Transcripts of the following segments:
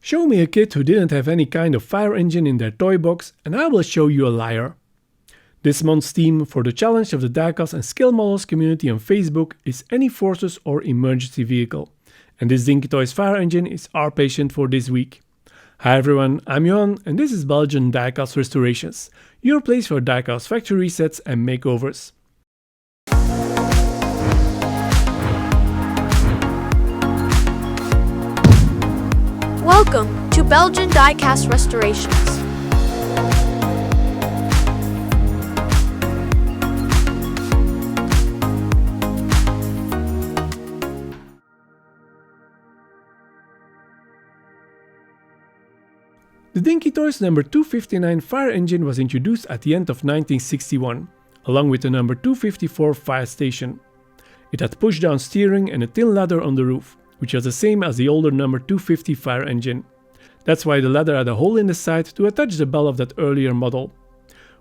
Show me a kid who didn't have any kind of fire engine in their toy box and I will show you a liar. This month's theme for the challenge of the Diecast and Scale Models community on Facebook is any forces or emergency vehicle. And this Dinky Toys fire engine is our patient for this week. Hi everyone, I'm Johan and this is Belgian Diecast Restorations, your place for diecast factory resets and makeovers. Welcome to Belgian Diecast Restorations. The Dinky Toys number 259 fire engine was introduced at the end of 1961, along with the number 254 fire station. It had push-down steering and a thin ladder on the roof, which was the same as the older number 250 fire engine. That's why the ladder had a hole in the side to attach the bell of that earlier model.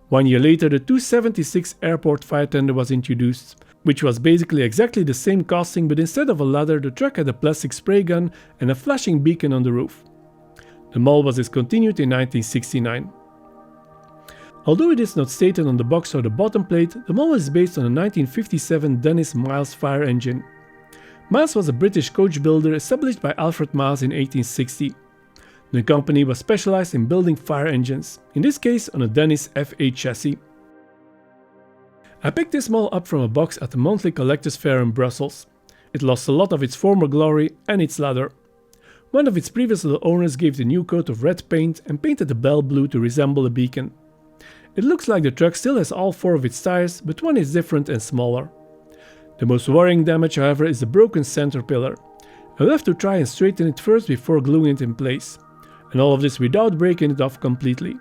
1 year later, the 276 airport fire tender was introduced, which was basically exactly the same casting, but instead of a ladder, the truck had a plastic spray gun and a flashing beacon on the roof. The model was discontinued in 1969. Although it is not stated on the box or the bottom plate, the model is based on a 1957 Dennis Miles fire engine. Miles was a British coach builder established by Alfred Miles in 1860. The company was specialized in building fire engines, in this case on a Dennis F8 chassis. I picked this model up from a box at the monthly collector's fair in Brussels. It lost a lot of its former glory and its ladder. One of its previous little owners gave the new coat of red paint and painted the bell blue to resemble a beacon. It looks like the truck still has all 4 of its tires, but one is different and smaller. The most worrying damage, however, is the broken center pillar. I'll have to try and straighten it first before gluing it in place. And all of this without breaking it off completely.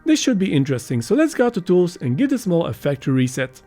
This should be interesting, so let's go to tools and give this model a factory reset.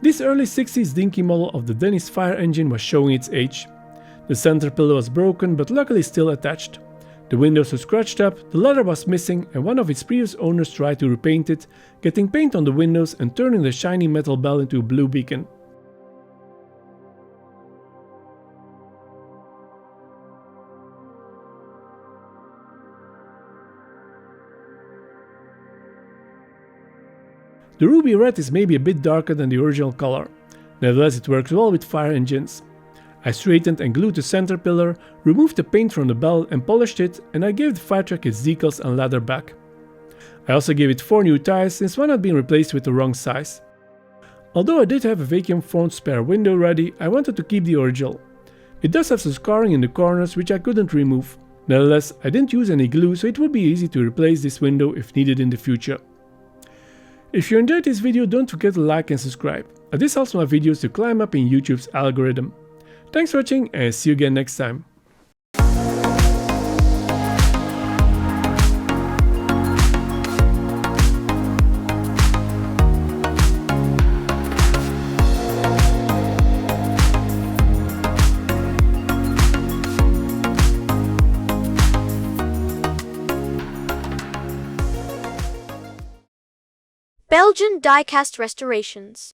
This early 60s dinky model of the Dennis fire engine was showing its age. The center pillar was broken but luckily still attached. The windows were scratched up, the leather was missing, and one of its previous owners tried to repaint it, getting paint on the windows and turning the shiny metal bell into a blue beacon. The ruby red is maybe a bit darker than the original color. Nevertheless, it works well with fire engines. I straightened and glued the center pillar, removed the paint from the bell and polished it, and I gave the fire truck its decals and ladder back. I also gave it 4 new tires since one had been replaced with the wrong size. Although I did have a vacuum-formed spare window ready, I wanted to keep the original. It does have some scarring in the corners which I couldn't remove. Nevertheless, I didn't use any glue, so it would be easy to replace this window if needed in the future. If you enjoyed this video, don't forget to like and subscribe, as this helps my videos to climb up in YouTube's algorithm. Thanks for watching and see you again next time. Belgian Die-Cast Restorations.